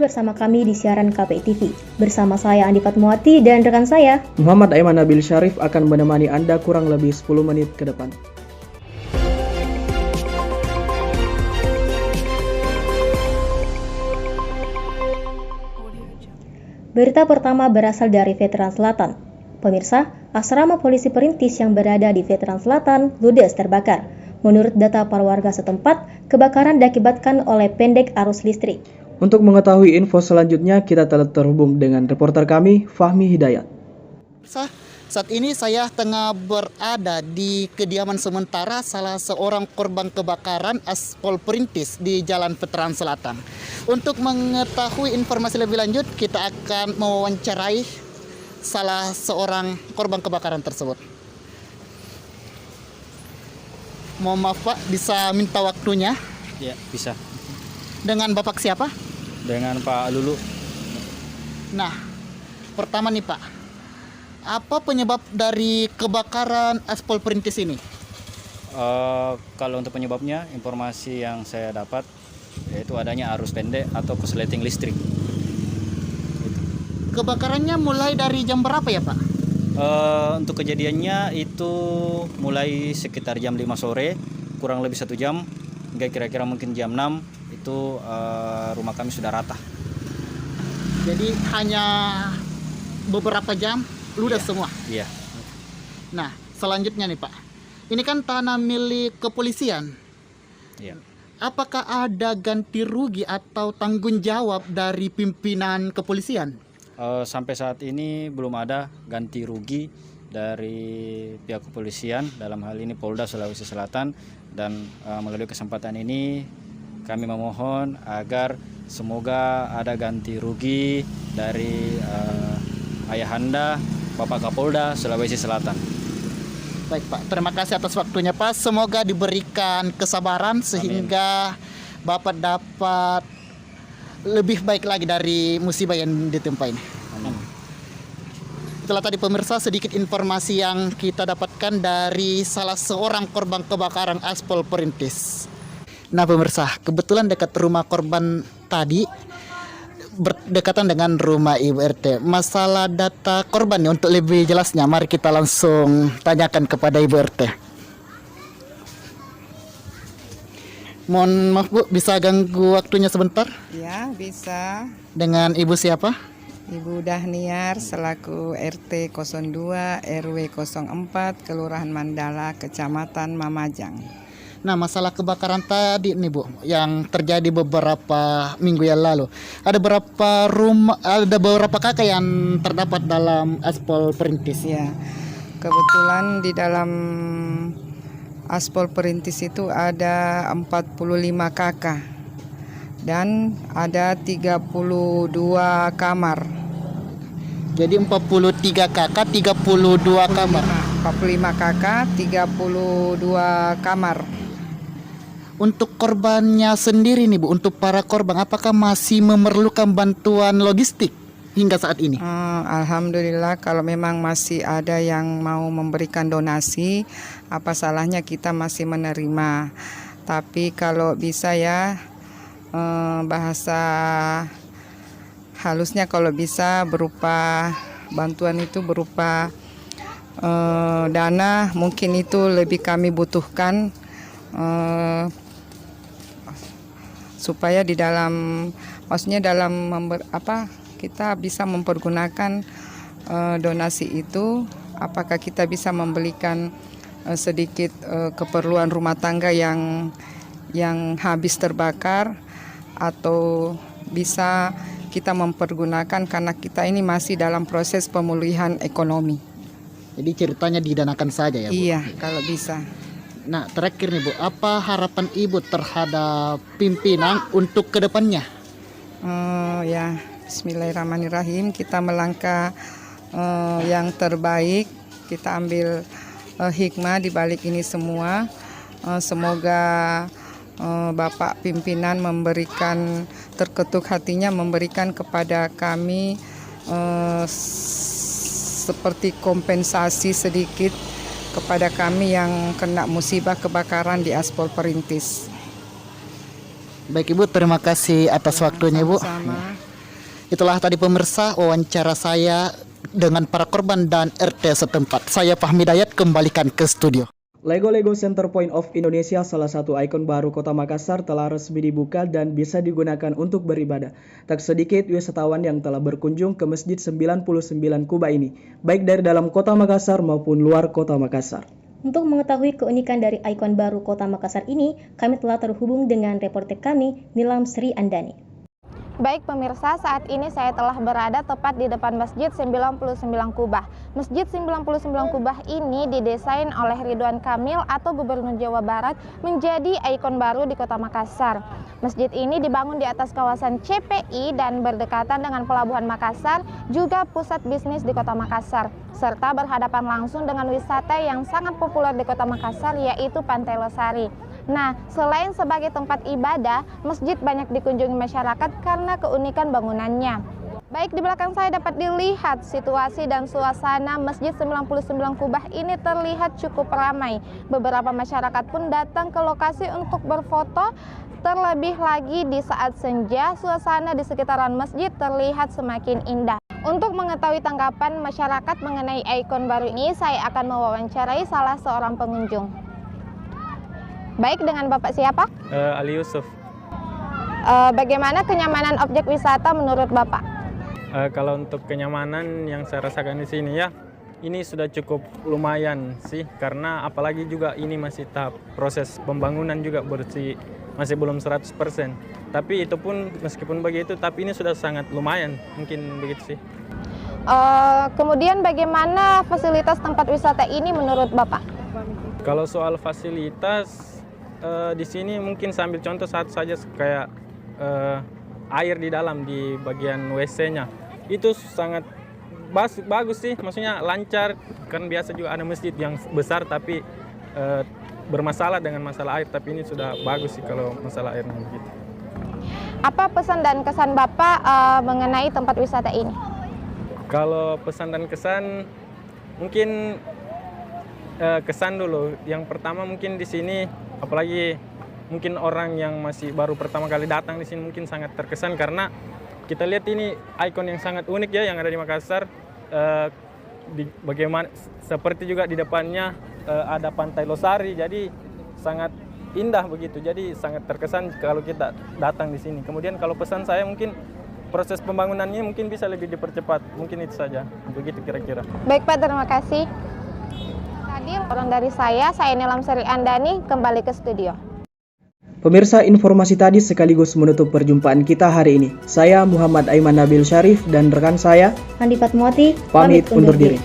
bersama kami di siaran KPI TV. Bersama saya Andi Fatmawati dan rekan saya Muhammad Aiman Nabil Syarif akan menemani Anda kurang lebih 10 menit ke depan. Berita pertama berasal dari Veteran Selatan. Pemirsa, asrama polisi perintis yang berada di Veteran Selatan ludes terbakar. Menurut data para warga setempat, kebakaran diakibatkan oleh pendek arus listrik. Untuk mengetahui info selanjutnya, kita telah terhubung dengan reporter kami, Fahmi Hidayat. Saat ini saya tengah berada di kediaman sementara salah seorang korban kebakaran aspal perintis di Jalan Veteran Selatan. Untuk mengetahui informasi lebih lanjut, kita akan mewawancarai salah seorang korban kebakaran tersebut. Mohon maaf Pak, bisa minta waktunya? Ya, bisa. Dengan Bapak siapa? Dengan Pak Lulu. Nah, pertama nih Pak, apa penyebab dari kebakaran aspal perintis ini? Kalau untuk penyebabnya, informasi yang saya dapat yaitu adanya arus pendek atau korsleting listrik. Kebakarannya mulai dari jam berapa ya Pak? Untuk kejadiannya itu mulai sekitar jam 5 sore, kurang lebih 1 jam, hingga kira-kira mungkin jam 6 itu rumah kami sudah rata. Jadi hanya beberapa jam ludes semua? Iya. Nah, selanjutnya nih Pak, ini kan tanah milik kepolisian. Iya. Apakah ada ganti rugi atau tanggung jawab dari pimpinan kepolisian? Sampai saat ini belum ada ganti rugi dari pihak kepolisian, dalam hal ini Polda Sulawesi Selatan, dan melalui kesempatan ini kami memohon agar semoga ada ganti rugi dari Ayahanda Bapak Kapolda Sulawesi Selatan. Baik Pak, terima kasih atas waktunya Pak. Semoga diberikan kesabaran sehingga Bapak dapat lebih baik lagi dari musibah yang ditimpa ini. Amin. Itulah tadi pemirsa sedikit informasi yang kita dapatkan dari salah seorang korban kebakaran aspal perintis. Nah pemirsa, kebetulan dekat rumah korban tadi berdekatan dengan rumah Ibu RT. Masalah data korban nih, untuk lebih jelasnya mari kita langsung tanyakan kepada Ibu RT. Mohon maaf Bu, bisa ganggu waktunya sebentar? Ya, bisa. Dengan Ibu siapa? Ibu Dahniar selaku RT 02 RW 04 Kelurahan Mandala, Kecamatan Mamajang. Nah, masalah kebakaran tadi nih Bu, yang terjadi beberapa minggu yang lalu. Ada beberapa kakak yang terdapat dalam aspal perintis. Ya, kebetulan di dalam aspal perintis itu ada 45 kakak dan ada 32 kamar. Jadi 43 kakak, 32 kamar. 45 kakak, 32 kamar. Untuk korbannya sendiri nih Bu, untuk para korban apakah masih memerlukan bantuan logistik hingga saat ini? Alhamdulillah, kalau memang masih ada yang mau memberikan donasi, apa salahnya kita masih menerima. Tapi kalau bisa ya, bahasa halusnya kalau bisa berupa bantuan itu berupa dana, mungkin itu lebih kami butuhkan, supaya di dalam, maksudnya dalam kita bisa mempergunakan donasi itu, apakah kita bisa membelikan sedikit keperluan rumah tangga yang habis terbakar, atau bisa kita mempergunakan karena kita ini masih dalam proses pemulihan ekonomi. Jadi ceritanya didanakan saja ya Bu? Iya, kalau bisa. Nah, terakhir nih Bu, apa harapan Ibu terhadap pimpinan untuk kedepannya? Ya, bismillahirrahmanirrahim, kita melangkah yang terbaik, kita ambil hikmah di balik ini semua. Semoga Bapak pimpinan memberikan, terketuk hatinya memberikan kepada kami seperti kompensasi sedikit kepada kami yang kena musibah kebakaran di aspal perintis. Baik Ibu, terima kasih atas waktunya Ibu. Sama-sama. Itulah tadi pemirsa wawancara saya dengan para korban dan RT setempat. Saya Fahmi Dayat, kembalikan ke studio. Lego Center Point of Indonesia, salah satu ikon baru Kota Makassar, telah resmi dibuka dan bisa digunakan untuk beribadah. Tak sedikit wisatawan yang telah berkunjung ke Masjid 99 Kuba ini, baik dari dalam Kota Makassar maupun luar Kota Makassar. Untuk mengetahui keunikan dari ikon baru Kota Makassar ini, kami telah terhubung dengan reporter kami, Nilam Sri Andani. Baik pemirsa, saat ini saya telah berada tepat di depan Masjid 99 Kubah. Masjid 99 Kubah ini didesain oleh Ridwan Kamil atau Gubernur Jawa Barat menjadi ikon baru di Kota Makassar. Masjid ini dibangun di atas kawasan CPI dan berdekatan dengan Pelabuhan Makassar, juga pusat bisnis di Kota Makassar, serta berhadapan langsung dengan wisata yang sangat populer di Kota Makassar, yaitu Pantai Losari. Nah, selain sebagai tempat ibadah, masjid banyak dikunjungi masyarakat karena keunikan bangunannya. Baik, di belakang saya dapat dilihat situasi dan suasana Masjid 99 Kubah ini terlihat cukup ramai. Beberapa masyarakat pun datang ke lokasi untuk berfoto. Terlebih lagi di saat senja, suasana di sekitaran masjid terlihat semakin indah. Untuk mengetahui tanggapan masyarakat mengenai ikon baru ini, saya akan mewawancarai salah seorang pengunjung. Baik, dengan Bapak siapa? Ali Yusuf. Bagaimana kenyamanan objek wisata menurut Bapak? Kalau untuk kenyamanan yang saya rasakan di sini ya, ini sudah cukup lumayan sih, karena apalagi juga ini masih tahap proses pembangunan juga masih belum 100%. Tapi itu pun meskipun begitu, tapi ini sudah sangat lumayan, mungkin begitu sih. Kemudian bagaimana fasilitas tempat wisata ini menurut Bapak? Kalau soal fasilitas, di sini mungkin sambil contoh satu saja, kayak air di dalam di bagian WC-nya itu sangat bagus sih, maksudnya lancar. Kan biasa juga ada masjid yang besar tapi bermasalah dengan masalah air, tapi ini sudah bagus sih kalau masalah airnya begitu. Apa pesan dan kesan Bapak mengenai tempat wisata ini? Kalau pesan dan kesan, mungkin kesan dulu. Yang pertama mungkin di sini, apalagi mungkin orang yang masih baru pertama kali datang di sini mungkin sangat terkesan karena kita lihat ini ikon yang sangat unik ya yang ada di Makassar. Bagaimana seperti juga di depannya ada Pantai Losari, jadi sangat indah begitu. Jadi sangat terkesan kalau kita datang di sini. Kemudian kalau pesan saya mungkin proses pembangunannya mungkin bisa lebih dipercepat. Mungkin itu saja. Begitu kira-kira. Baik Pak, terima kasih. Tadi orang dari saya Nilam Sri Andani, kembali ke studio. Pemirsa, informasi tadi sekaligus menutup perjumpaan kita hari ini. Saya Muhammad Aiman Nabil Syarif dan rekan saya Andi Fatmawati pamit undur diri.